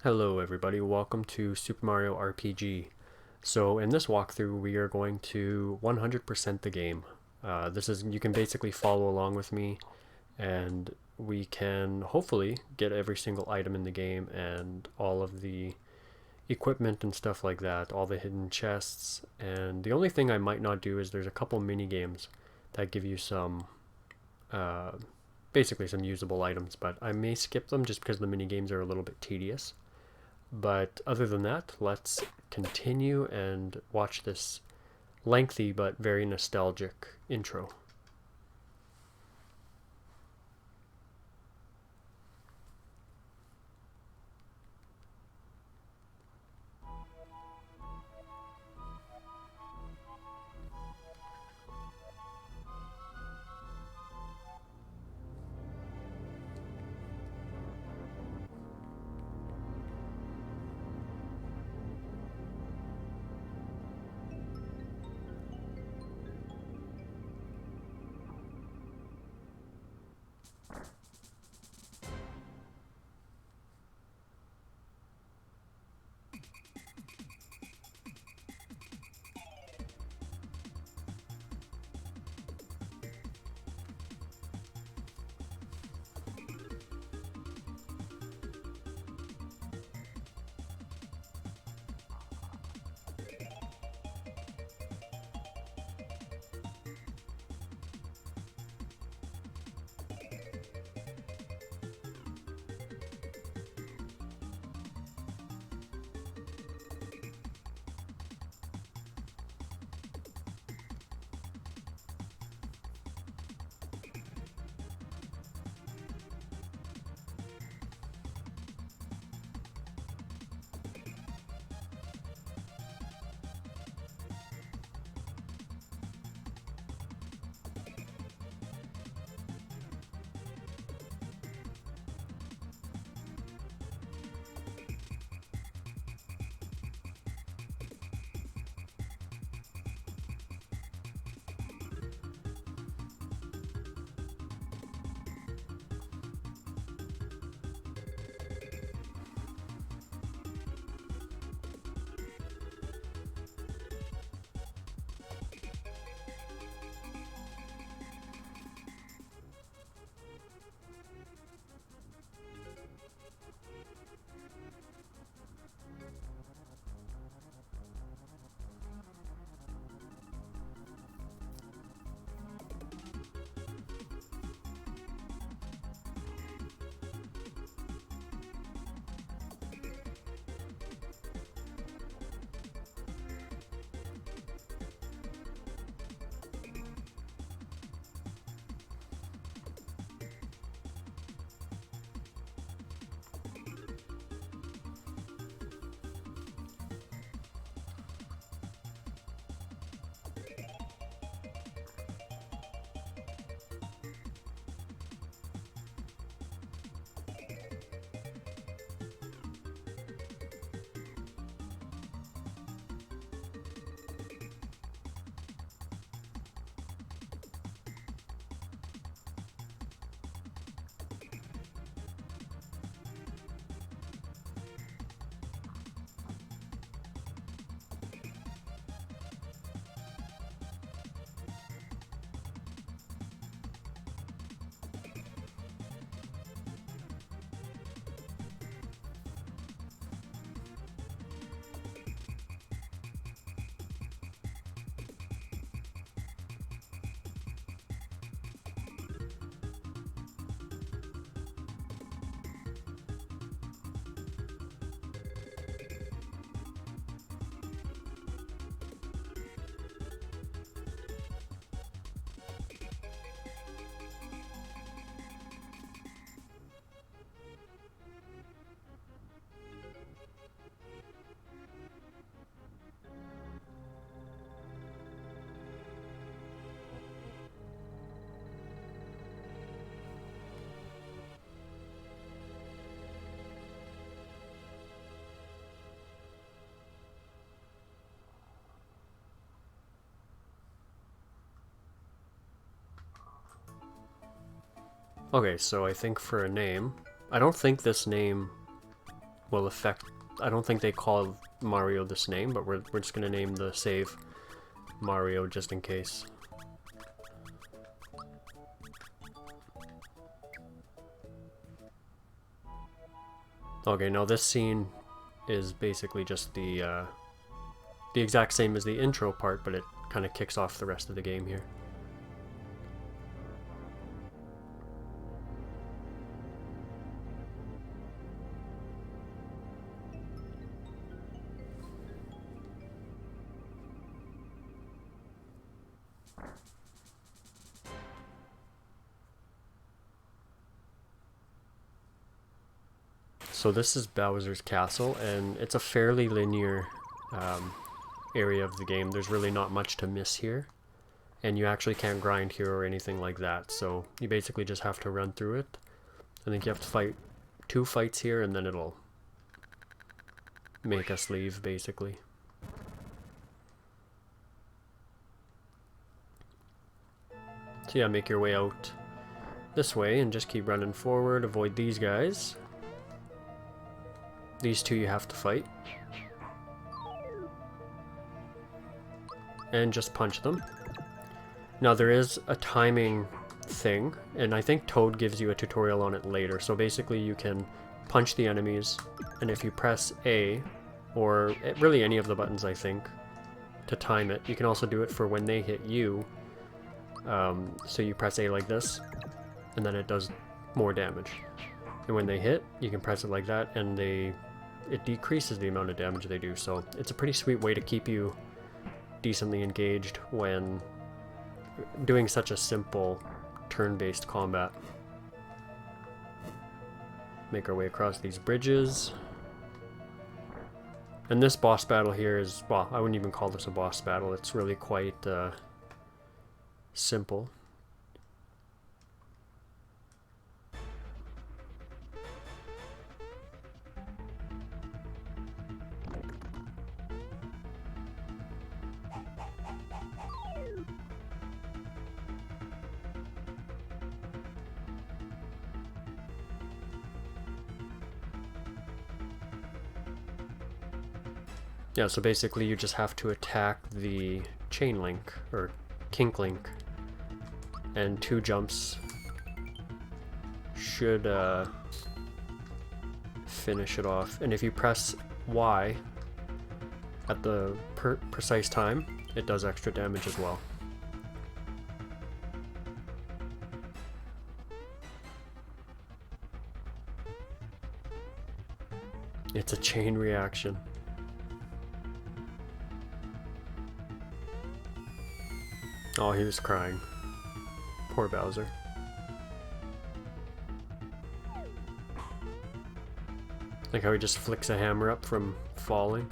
Hello everybody, welcome to Super Mario RPG. So in this walkthrough we are going to 100% the game. You can basically follow along with me and we can hopefully get every single item in the game and all of the equipment and stuff like that, all the hidden chests. And the only thing I might not do is there's a couple mini games that give you uh, basically some usable items, but I may skip them just because the mini games are a little bit tedious. But other than that, let's continue and watch this lengthy but very nostalgic intro. Okay, so I think for a name, I don't think this name will affect... I don't think they call Mario this name, but we're just going to name the save Mario just in case. Okay, now this scene is basically just the exact same as the intro part, but it kind of kicks off the rest of the game here. So this is Bowser's Castle, and it's a fairly linear area of the game. There's really not much to miss here, and you actually can't grind here or anything like that, so you basically just have to run through it. I think you have to fight 2 fights here, and then it'll make us leave, basically. So yeah, make your way out this way, and just keep running forward, avoid these guys. These 2 you have to fight. And just punch them. Now there is a timing thing, and I think Toad gives you a tutorial on it later. So basically you can punch the enemies, and if you press A, or really any of the buttons I think, to time it, you can also do it for when they hit you. So you press A like this, and then it does more damage. And when they hit, you can press it like that, and it decreases the amount of damage they do. So it's a pretty sweet way to keep you decently engaged when doing such a simple turn-based combat. Make our way across these bridges. And this boss battle here is, well, I wouldn't even call this a boss battle. It's really quite simple. Yeah, so basically you just have to attack the chain link, or kink link, and 2 jumps should finish it off. And if you press Y at the precise time, it does extra damage as well. It's a chain reaction. Oh, he was crying. Poor Bowser. Like how he just flicks a hammer up from falling.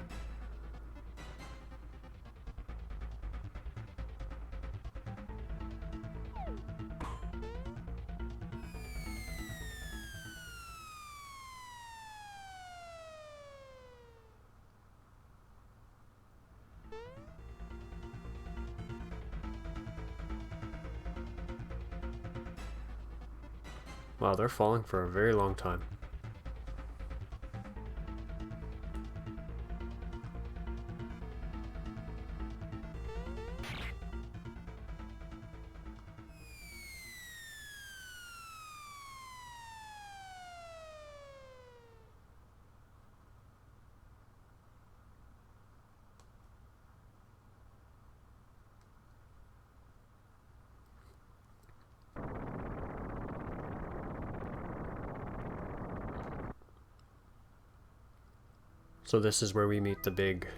Wow, they're falling for a very long time. So this is where we meet the big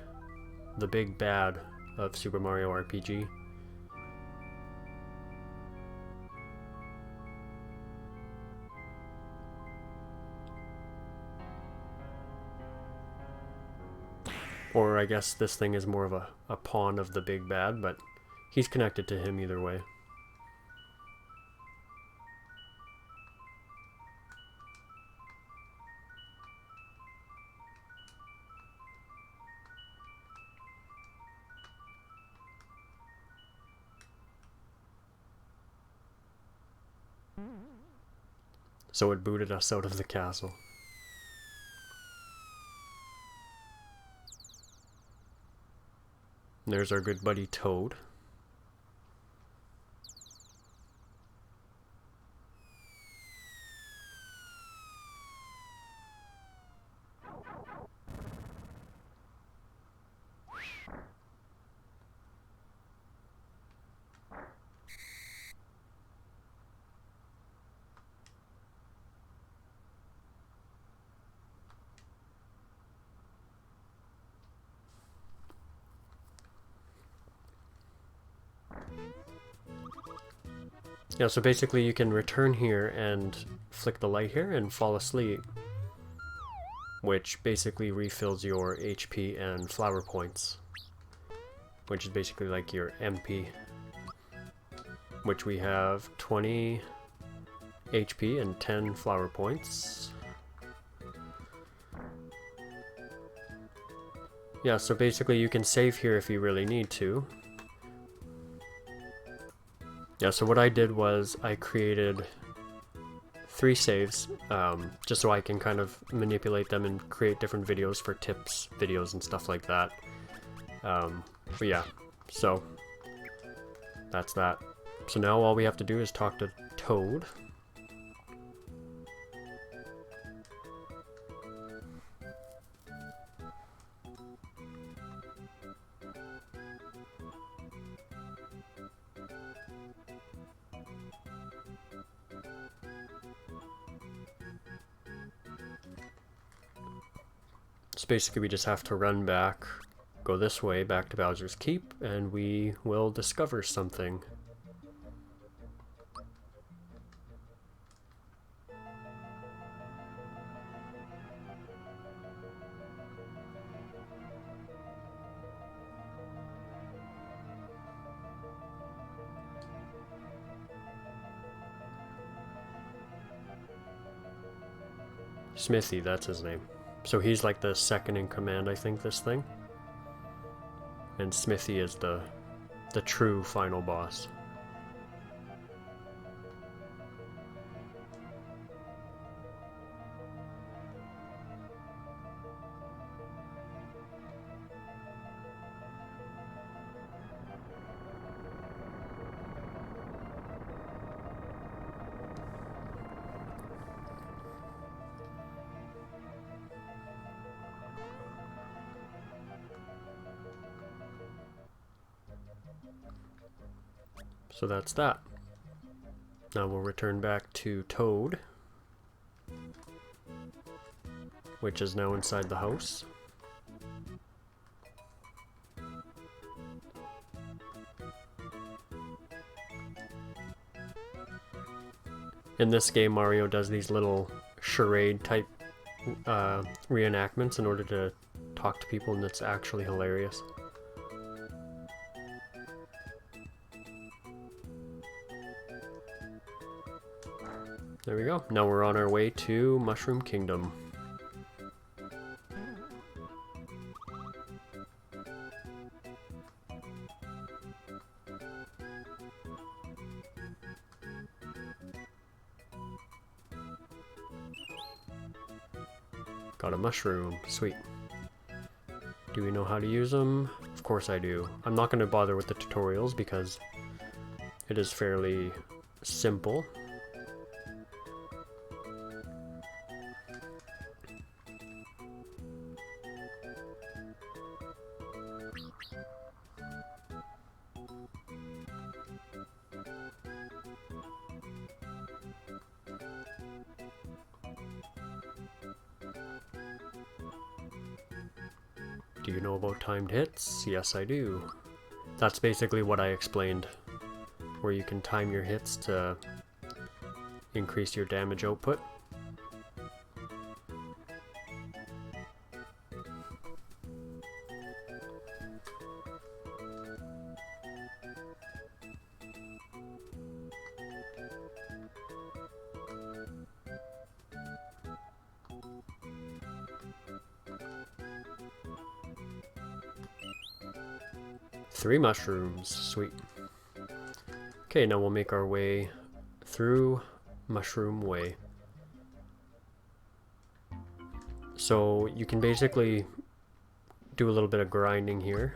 bad of Super Mario RPG. Or I guess this thing is more of a pawn of the big bad, but he's connected to him either way. So it booted us out of the castle. And there's our good buddy Toad. Yeah, so basically you can return here and flick the light here and fall asleep, which basically refills your HP and flower points, which is basically like your MP, which we have 20 HP and 10 flower points. Yeah, so basically you can save here if you really need to. Yeah, so what I did was I created 3 saves, just so I can kind of manipulate them and create different videos for tips videos and stuff like that. But yeah, so that's that. So now all we have to do is talk to Toad. So basically we just have to run back, go this way, back to Bowser's Keep, and we will discover something. Smithy, that's his name. So he's like the second in command, I think, this thing. And Smithy is the true final boss. So that's that. Now we'll return back to Toad, which is now inside the house. In this game, Mario does these little charade type reenactments in order to talk to people, and it's actually hilarious. There we go. Now we're on our way to Mushroom Kingdom. Got a mushroom. Sweet. Do we know how to use them? Of course I do. I'm not going to bother with the tutorials because it is fairly simple. Do you know about timed hits? Yes, I do. That's basically what I explained, where you can time your hits to increase your damage output. Three mushrooms, sweet. Okay, now we'll make our way through Mushroom Way. So you can basically do a little bit of grinding here.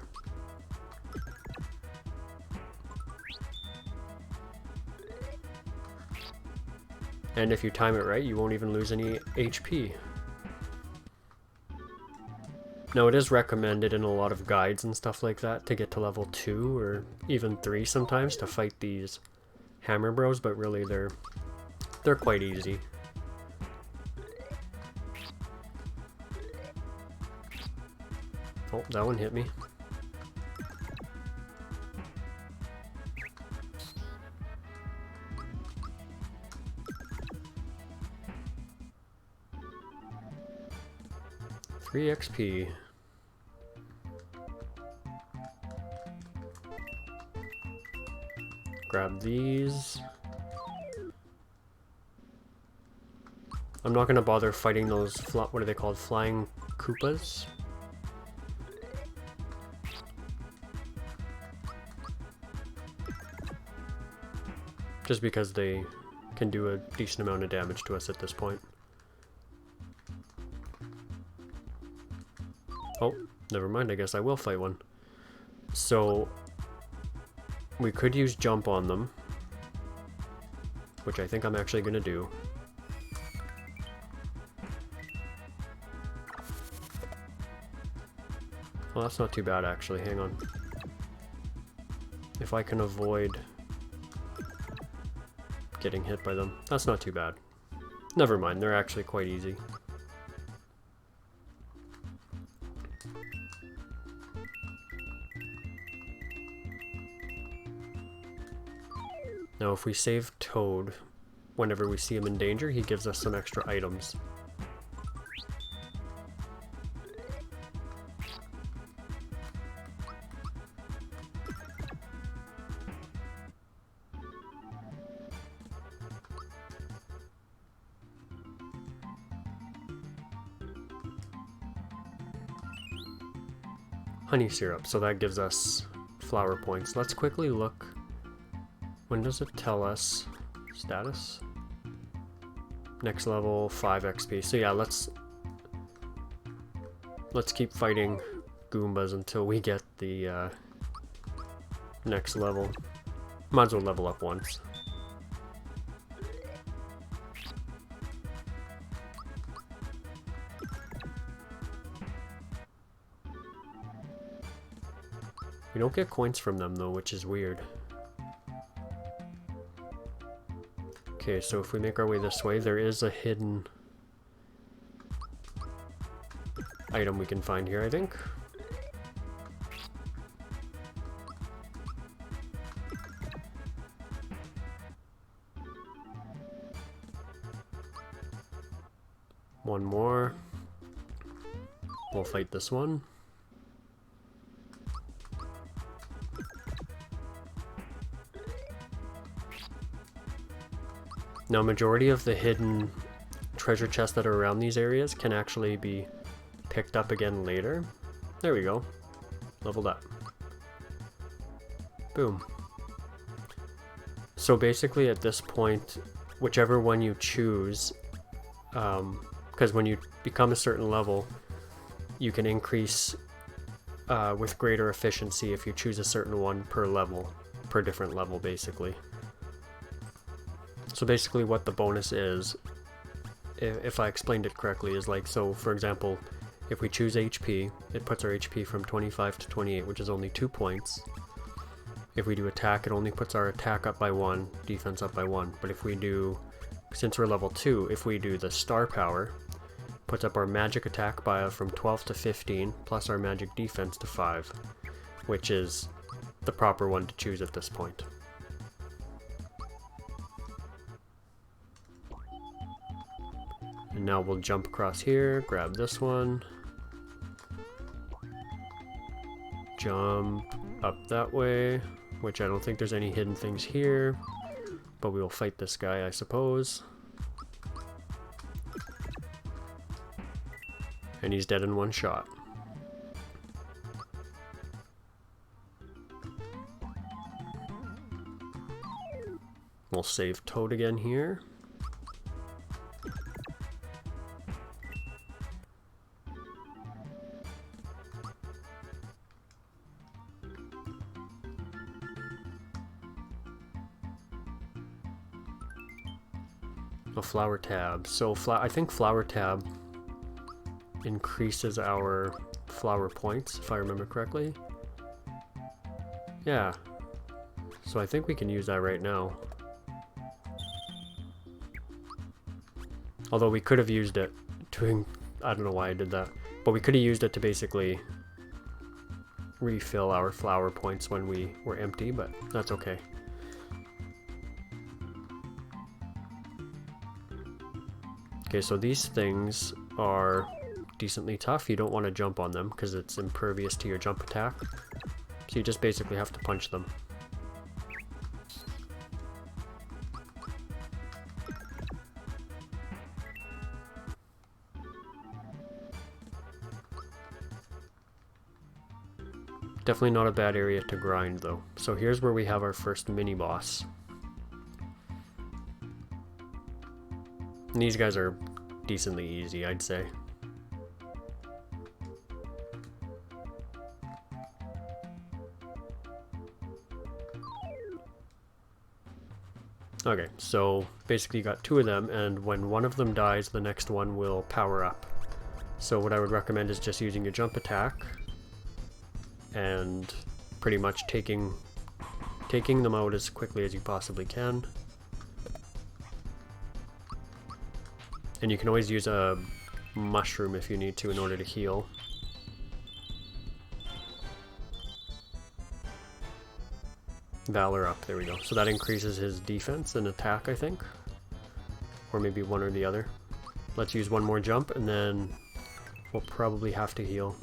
And if you time it right, you won't even lose any HP. Now, it is recommended in a lot of guides and stuff like that to get to level 2 or even 3 sometimes to fight these hammer bros, but really they're quite easy. Oh, that one hit me. Free XP. Grab these. I'm not gonna bother fighting those, what are they called? Flying Koopas? Just because they can do a decent amount of damage to us at this point. Oh, never mind, I guess I will fight one. So, we could use jump on them, which I think I'm actually gonna do. Well, that's not too bad actually, hang on. If I can avoid getting hit by them, that's not too bad. Never mind, they're actually quite easy. Now if we save Toad, whenever we see him in danger, he gives us some extra items. Honey syrup, so that gives us flower points. Let's quickly look. When does it tell us status? Next level 5 XP. So yeah, let's keep fighting Goombas until we get the next level. Might as well level up once. We don't get coins from them though, which is weird. Okay, so if we make our way this way, there is a hidden item we can find here, I think. One more. We'll fight this one. Now, majority of the hidden treasure chests that are around these areas can actually be picked up again later. There we go. Leveled up. Boom. So basically at this point, whichever one you choose, because when you become a certain level, you can increase with greater efficiency if you choose a certain one per level, per different level basically. So basically what the bonus is, if I explained it correctly, is like, so for example, if we choose HP, it puts our HP from 25 to 28, which is only 2 points. If we do attack, it only puts our attack up by 1, defense up by 1. But if we do, since we're level 2, if we do the star power, puts up our magic attack by from 12 to 15, plus our magic defense to 5, which is the proper one to choose at this point. And now we'll jump across here, grab this one, jump up that way, which I don't think there's any hidden things here, but we will fight this guy, I suppose. And he's dead in one shot. We'll save Toad again here. A flower tab. So I think flower tab increases our flower points, if I remember correctly. Yeah. So I think we can use that right now. Although we could have used it to, I don't know why I did that, but we could have used it to basically refill our flower points when we were empty, but that's okay. Okay, so these things are decently tough. You don't want to jump on them because it's impervious to your jump attack. So you just basically have to punch them. Definitely not a bad area to grind though. So here's where we have our first mini boss. And these guys are decently easy, I'd say. Okay, so basically you got two of them, and when one of them dies, the next one will power up. So what I would recommend is just using your jump attack and pretty much taking them out as quickly as you possibly can. And you can always use a mushroom if you need to in order to heal. Valor up, there we go. So that increases his defense and attack, I think. Or maybe one or the other. Let's use one more jump and then we'll probably have to heal.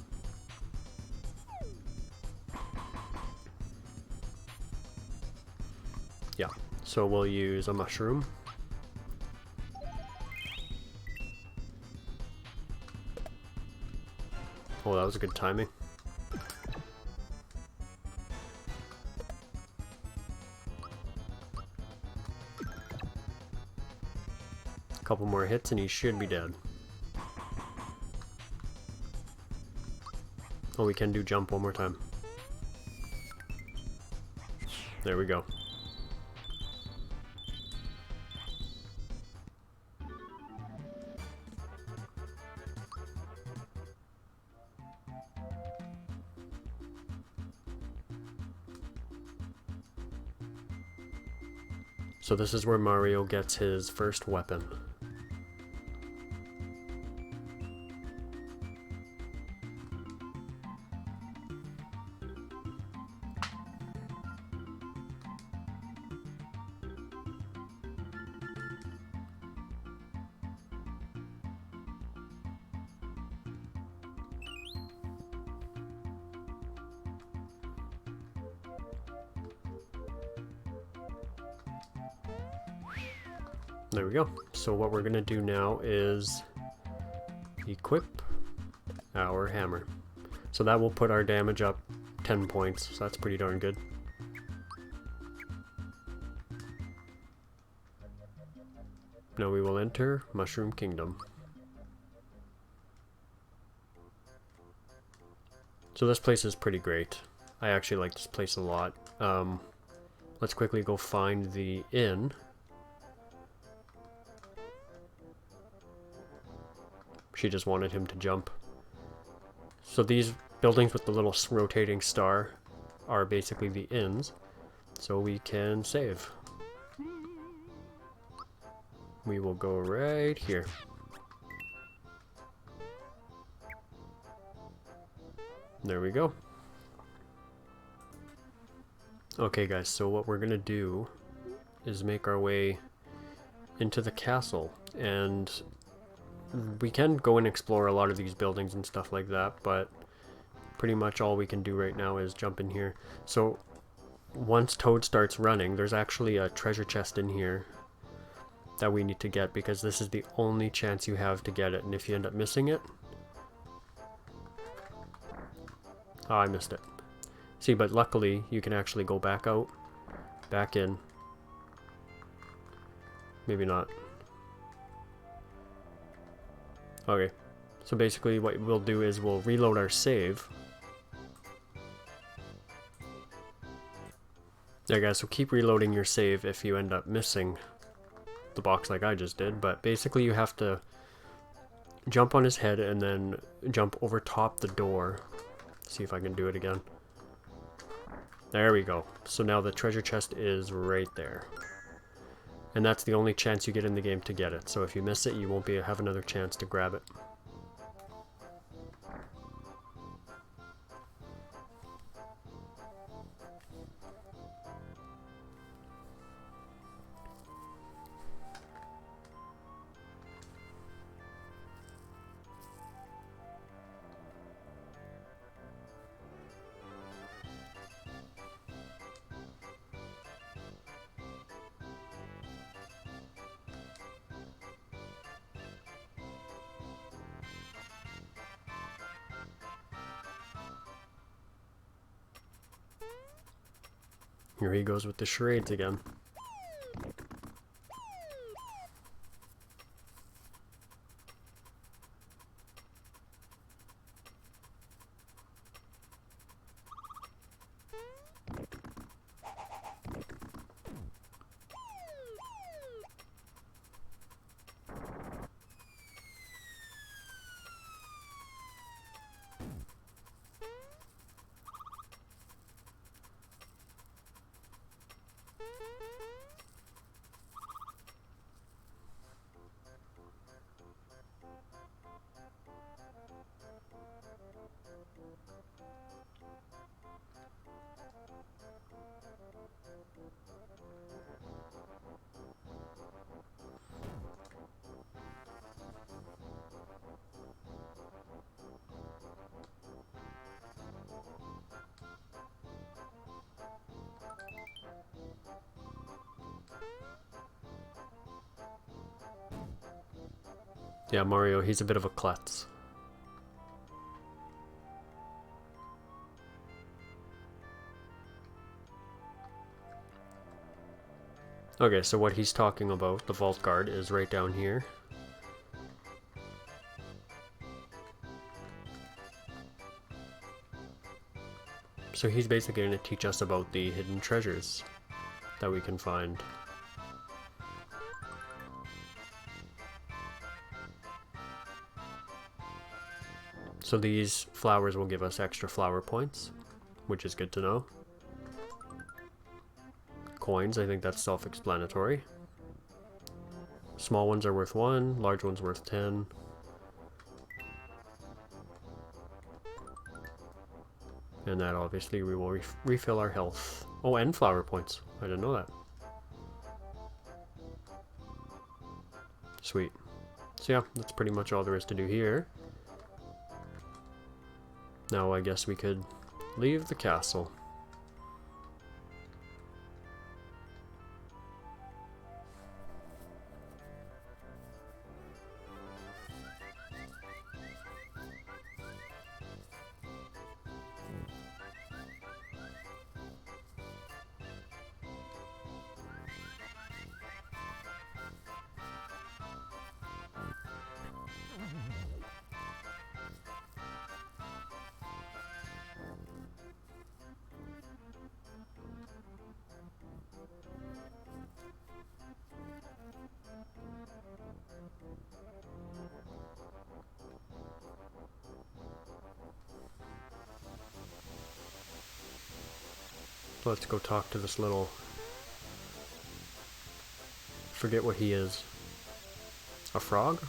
Yeah, so we'll use a mushroom. Oh, that was good timing. A couple more hits and he should be dead. Oh, we can do jump one more time. There we go. So this is where Mario gets his first weapon. There we go. So what we're gonna do now is equip our hammer. So that will put our damage up 10 points, so that's pretty darn good. Now we will enter Mushroom Kingdom. So this place is pretty great. I actually like this place a lot. Let's quickly go find the inn. She just wanted him to jump. So these buildings with the little rotating star are basically the inns. So we can save. We will go right here. There we go. Okay guys, so what we're gonna do is make our way into the castle, and we can go and explore a lot of these buildings and stuff like that, but pretty much all we can do right now is jump in here. So once Toad starts running, there's actually a treasure chest in here that we need to get, because this is the only chance you have to get it, and if you end up missing it... Oh, I missed it. See, but luckily you can actually go back out, back in. Maybe not. Okay, so basically what we'll do is we'll reload our save. There guys, so keep reloading your save if you end up missing the box like I just did, but basically you have to jump on his head and then jump over top the door. See if I can do it again. There we go. So now the treasure chest is right there. And that's the only chance you get in the game to get it. So if you miss it, you won't have another chance to grab it. Here he goes with the charades again. Yeah, Mario, he's a bit of a klutz. Okay, so what he's talking about, the vault guard, is right down here. So he's basically going to teach us about the hidden treasures that we can find. So these flowers will give us extra flower points, which is good to know. Coins, I think that's self-explanatory. Small ones are worth 1, large ones worth 10. And that obviously we will refill our health. Oh, and flower points. I didn't know that. Sweet. So yeah, that's pretty much all there is to do here. Now I guess we could leave the castle. Let's go talk to this little... forget what he is. A frog?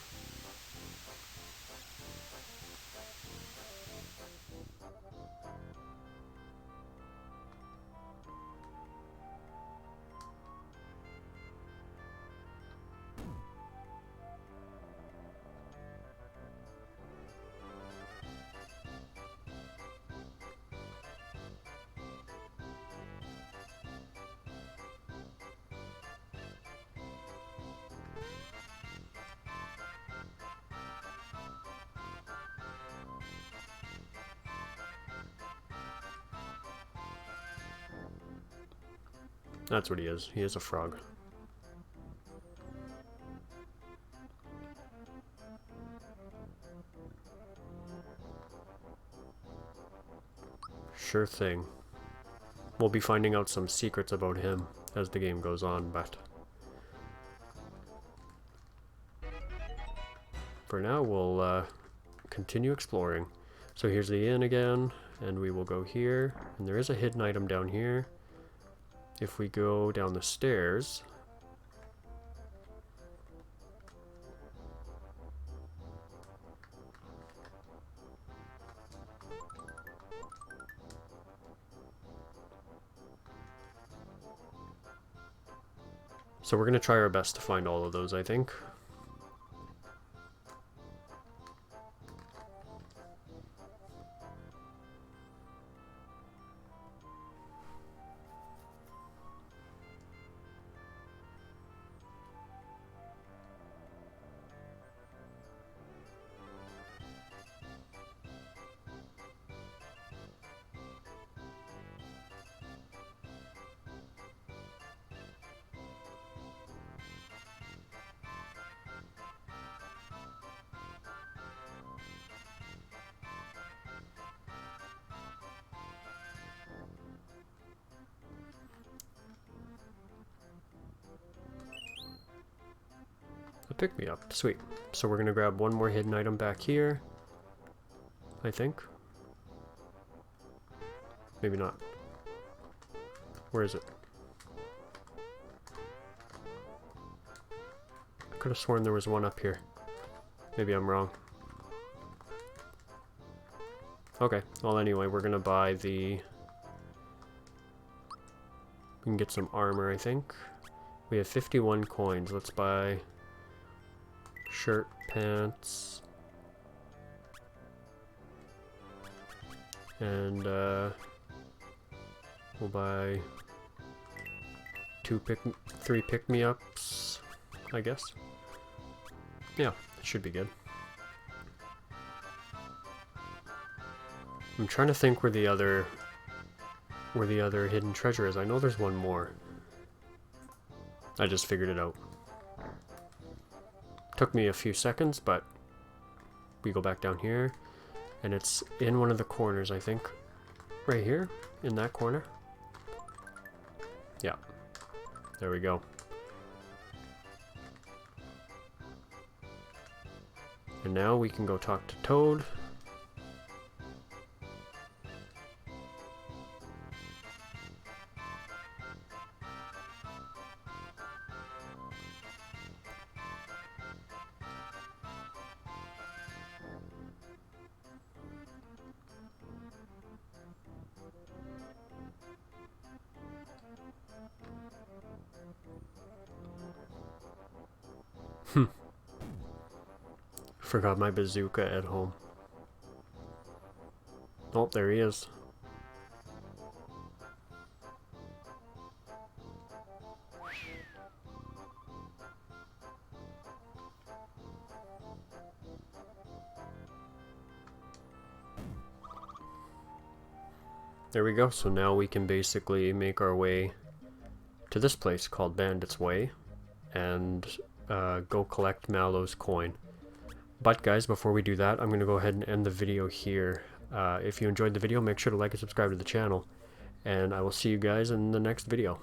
That's what he is. He is a frog. Sure thing. We'll be finding out some secrets about him as the game goes on, but for now, we'll continue exploring. So here's the inn again, and we will go here, and there is a hidden item down here. If we go down the stairs, so we're going to try our best to find all of those, I think. Pick me up. Sweet. So we're gonna grab one more hidden item back here, I think. Maybe not. Where is it? I could have sworn there was one up here. Maybe I'm wrong. Okay, well anyway, we're gonna buy the... We can get some armor, I think. We have 51 coins. Let's buy... shirt, pants, and we'll buy 3 pick-me-ups, I guess. Yeah, it should be good. I'm trying to think where the other hidden treasure is. I know there's one more. I just figured it out. Took me a few seconds, but we go back down here, and it's in one of the corners, I think. Right here, in that corner. Yeah, there we go. And now we can go talk to Toad. Forgot my bazooka at home. Oh, there he is. There we go. So now we can basically make our way to this place called Bandit's Way and go collect Mallow's coin. But guys, before we do that, I'm going to go ahead and end the video here. If you enjoyed the video, make sure to like and subscribe to the channel, and I will see you guys in the next video.